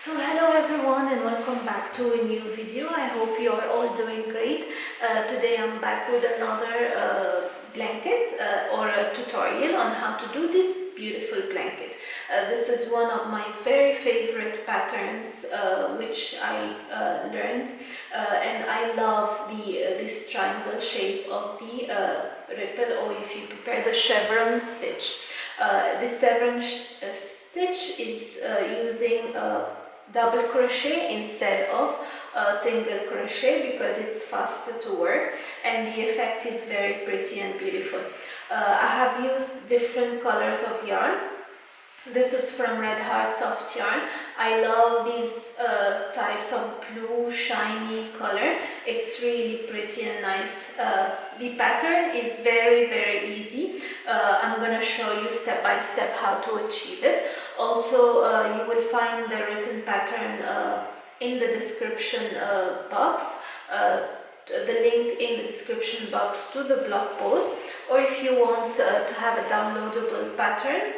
So hello everyone and welcome back to a new video. I hope you are all doing great. Today I'm back with another blanket or a tutorial on how to do this beautiful blanket. This is one of my very favorite patterns which I learned and I love this triangle shape of the ripple, or if you prefer, the chevron stitch. This chevron stitch is using double crochet instead of single crochet because it's faster to work and the effect is very pretty and beautiful. I have used different colors of yarn. This is from Red Heart Soft Yarn. I love these types of blue shiny color. It's really pretty and nice. The pattern is very easy. I'm gonna show you step by step how to achieve it. Also, you will find the written pattern in the description box. The link in the description box to the blog post, or if you want to have a downloadable pattern,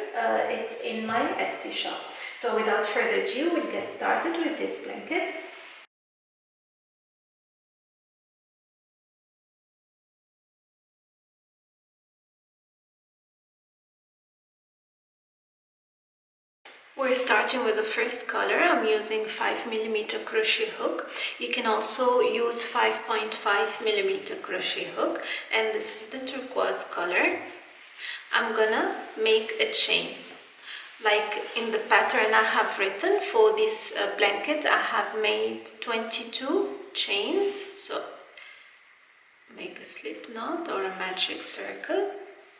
it's in my Etsy shop. So without further ado, we'll get started with this blanket. We're starting with the first color. I'm using 5mm crochet hook. You can also use 5.5mm crochet hook, and this is the turquoise color. I'm gonna make a chain. Like in the pattern I have written for this blanket, I have made 22 chains. So make a slip knot or a magic circle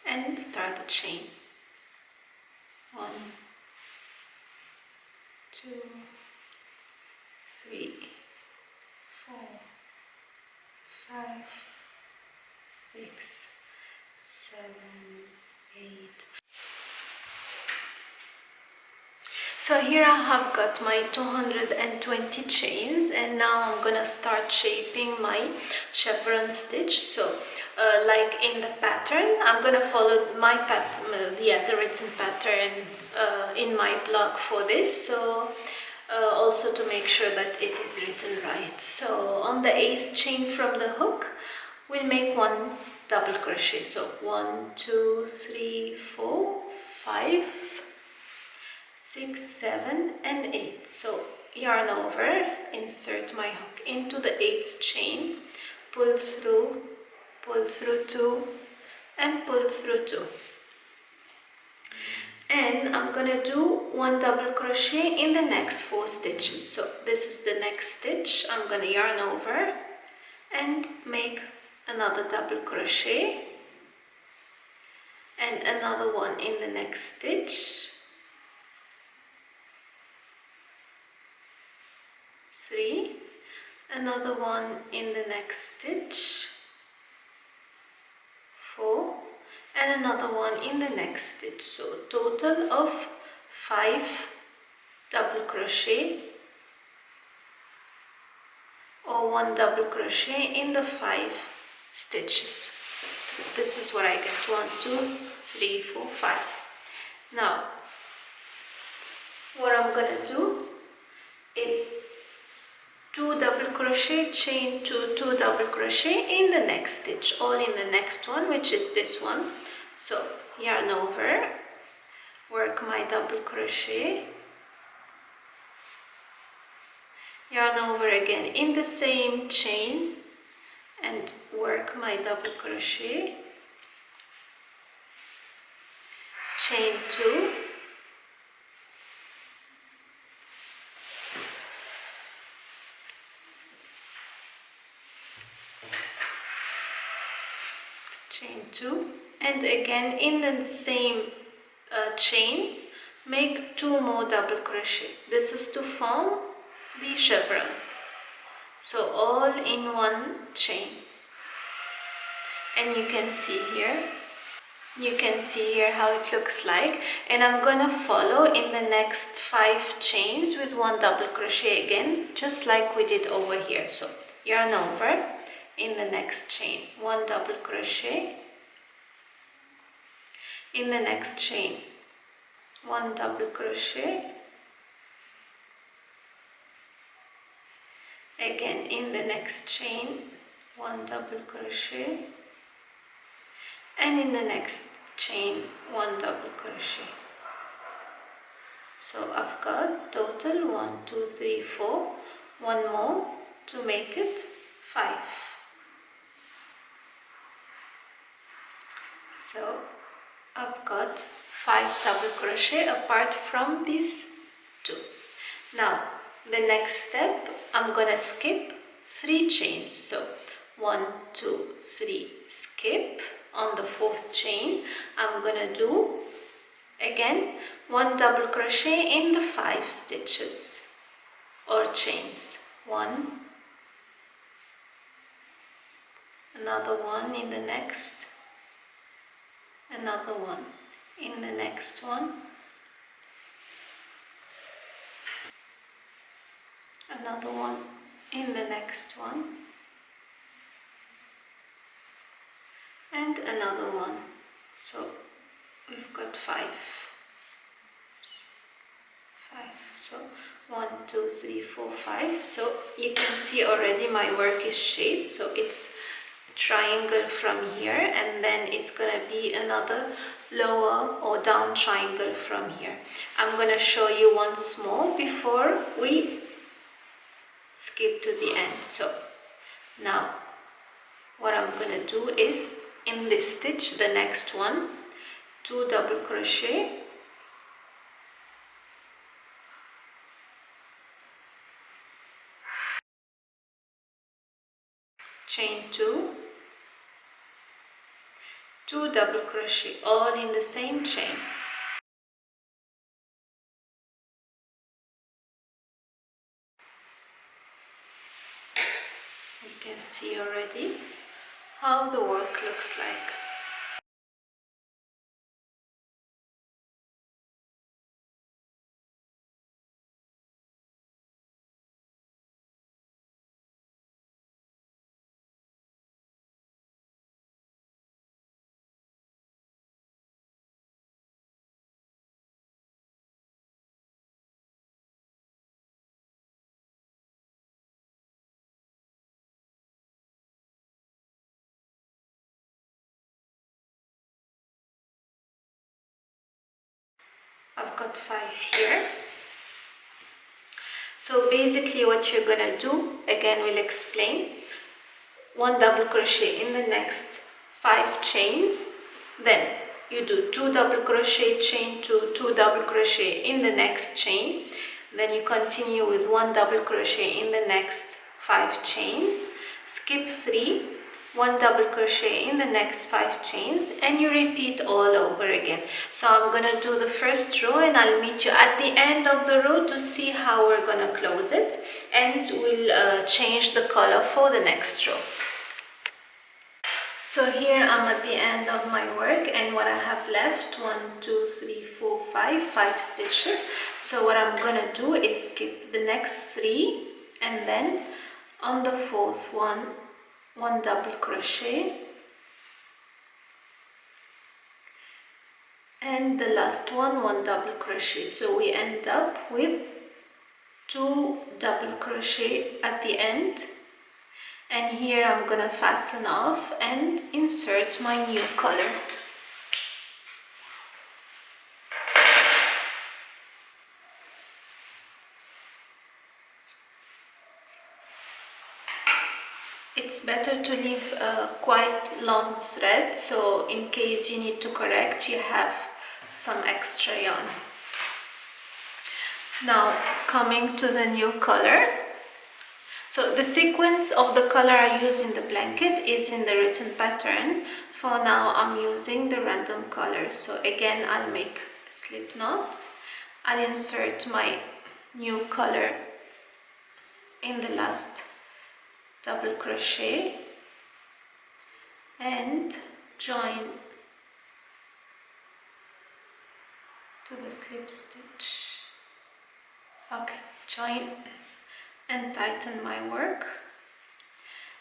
and start the chain. 1, 2, 3, 4, 5, 6, 7, 8. So here I have got my 220 chains, and now I'm gonna start shaping my chevron stitch. So like in the pattern, I'm gonna follow my pattern, the written pattern in my blog for this. So also to make sure that it is written right. So on the 8th chain from the hook, we'll make 1 double crochet. So 1, 2, 3, 4, 5, 6, 7 and 8. So yarn over, insert my hook into the 8th chain, pull through 2 and pull through 2. And I'm gonna do 1 double crochet in the next 4 stitches. So this is the next stitch. I'm gonna yarn over and make another double crochet and another one in the next stitch, 3, another one in the next stitch, 4, and another one in the next stitch. So a total of 5 double crochet or 1 double crochet in the 5 stitches. So this is what I get: 1, 2, 3, 4, 5. Now what I'm gonna do is 2 double crochet, chain 2, 2 double crochet in the next stitch, all in the next one, which is this one. So yarn over, work my double crochet, yarn over again in the same chain and work my double crochet, chain 2, chain 2, and again in the same chain make 2 more double crochet. This is to form the chevron. So all in one chain, and you can see here how it looks like. And I'm gonna follow in the next 5 chains with 1 double crochet again, just like we did over here. So yarn over, in the next chain 1 double crochet, in the next chain 1 double crochet, Again in the next chain 1 double crochet, and in the next chain 1 double crochet. So I've got total 1 2 3 4, one more to make it 5. So I've got 5 double crochet apart from these 2. Now the next step, I'm gonna skip 3 chains. So 1 2 3 skip. On the 4th chain I'm gonna do again 1 double crochet in the 5 stitches or chains. 1, another one in the next, another one in the next one, another one in the next one, and another one. So we've got 5. So 1 2 3 4 5. So you can see already my work is shaped. So it's triangle from here, and then it's gonna be another lower or down triangle from here. I'm gonna show you once more before we skip to the end. So now what I'm gonna do is in this stitch, the next one, 2 double crochet, chain 2, 2 double crochet, all in the same chain. You can see already how the work looks like. I've got 5 here. So basically what you're gonna do, again we'll explain, 1 double crochet in the next 5 chains, then you do 2 double crochet, chain 2, 2 double crochet in the next chain, then you continue with 1 double crochet in the next 5 chains, skip 3, 1 double crochet in the next 5 chains, and you repeat all over again. So I'm gonna do the first row and I'll meet you at the end of the row to see how we're gonna close it, and we'll change the color for the next row. So here I'm at the end of my work, and what I have left, 1 2 3 4 5 stitches. So what I'm gonna do is skip the next 3, and then on the 4th one, 1 double crochet, and the last one, 1 double crochet. So we end up with 2 double crochet at the end, and here I'm gonna fasten off and insert my new color. It's better to leave a quite long thread, so in case you need to correct, you have some extra yarn. Now coming to the new color. So the sequence of the color I use in the blanket is in the written pattern. For now I'm using the random color. So again I'll make a slip knot. I'll insert my new color in the last double crochet and join to the slip stitch. Okay, join and tighten my work,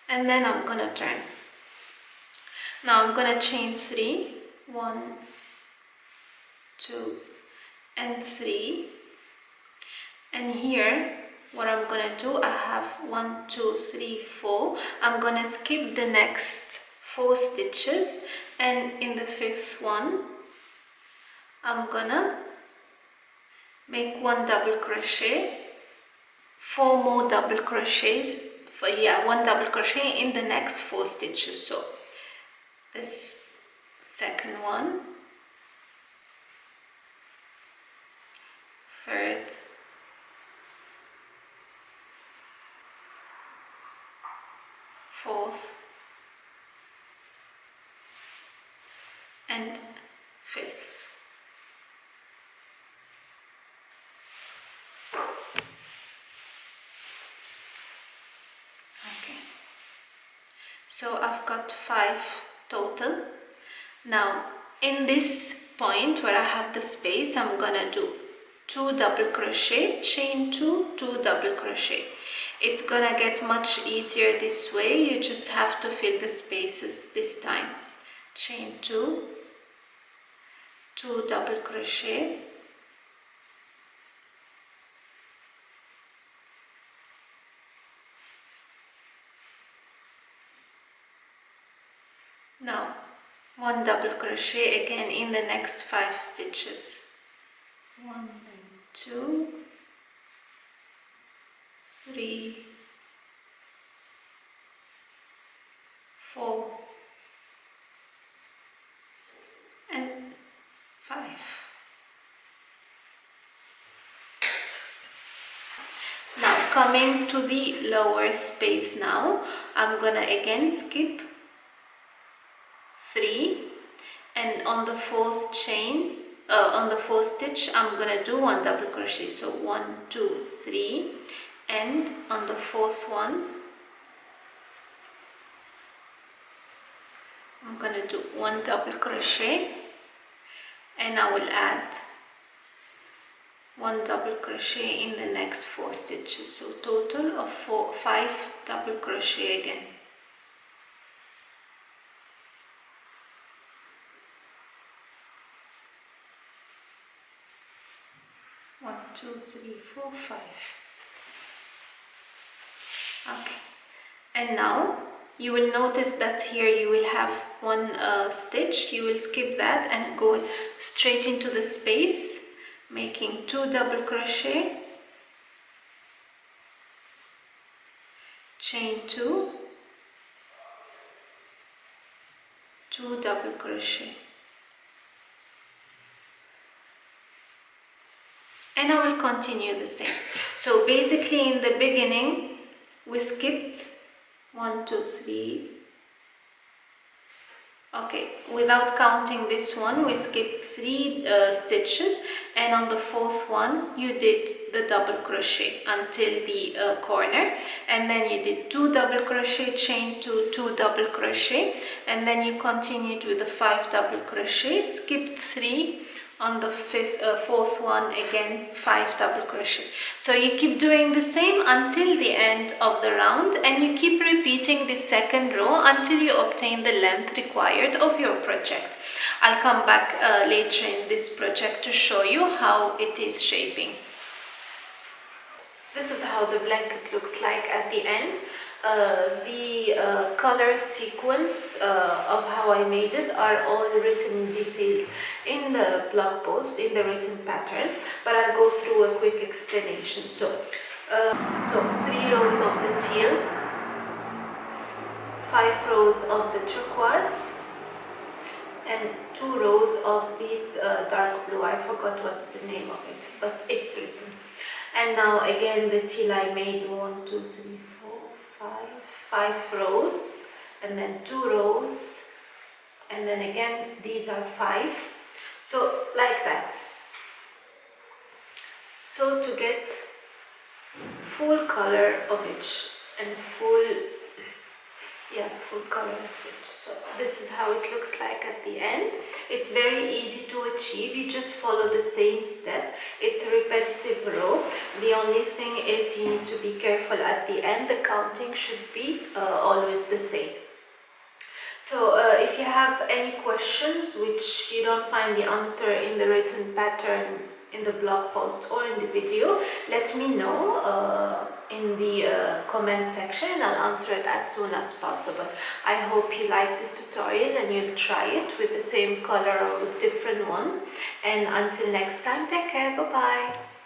and then I'm gonna turn. Now I'm gonna chain 3, 1 2 and 3, and here what I'm gonna do, I have 1, 2, 3, 4. I'm gonna skip the next 4 stitches, and in the 5th one I'm gonna make 1 double crochet, 4 more double crochets, 1 double crochet in the next 4 stitches. So this second one, third, fourth, and 5th. Okay, so I've got 5 total. Now in this point where I have the space, I'm gonna do 2 double crochet, chain 2, 2 double crochet. It's gonna get much easier this way. You just have to fill the spaces this time. Chain 2, 2 double crochet, now 1 double crochet again in the next 5 stitches. 1 and 2, 3, 4 and 5. Now coming to the lower space, now I'm gonna again skip 3, and on the 4th chain, on the 4th stitch, I'm gonna do 1 double crochet. So 1, 2, 3, and on the 4th one I'm gonna do 1 double crochet, and I will add 1 double crochet in the next 4 stitches. So total of 5 double crochet again. 1, 2, 3, 4, 5. Okay, and now you will notice that here you will have 1 stitch. You will skip that and go straight into the space, making 2 double crochet, chain 2, 2 double crochet, and I will continue the same. So basically in the beginning we skipped 1, 2, 3. Okay, without counting this one, we skipped 3 stitches, and on the 4th one you did the double crochet until the corner, and then you did 2 double crochet, chain 2, 2 double crochet, and then you continued with the 5 double crochet, skipped 3, on the 4th one again 5 double crochet. So you keep doing the same until the end of the round, and you keep repeating the second row until you obtain the length required of your project. I'll come back later in this project to show you how it is shaping. This is how the blanket looks like at the end. The color sequence of how I made it are all written in details in the blog post, in the written pattern, but I'll go through a quick explanation. So 3 rows of the teal, 5 rows of the turquoise, and 2 rows of this dark blue. I forgot what's the name of it, but it's written. And now again the teal I made 1, 2, 3, 4, 5 rows, and then 2 rows, and then again these are 5. So like that. So to get full color of it and full color of it. So this is how it looks like at the end. It's very easy to achieve. You just follow the same step. It's a repetitive row. The only thing is you need to be careful at the end. The counting should be always the same. So if you have any questions which you don't find the answer in the written pattern, in the blog post or in the video, let me know. in the comment section and I'll answer it as soon as possible. I hope you like this tutorial and you'll try it with the same color or with different ones. And until next time, take care. Bye bye.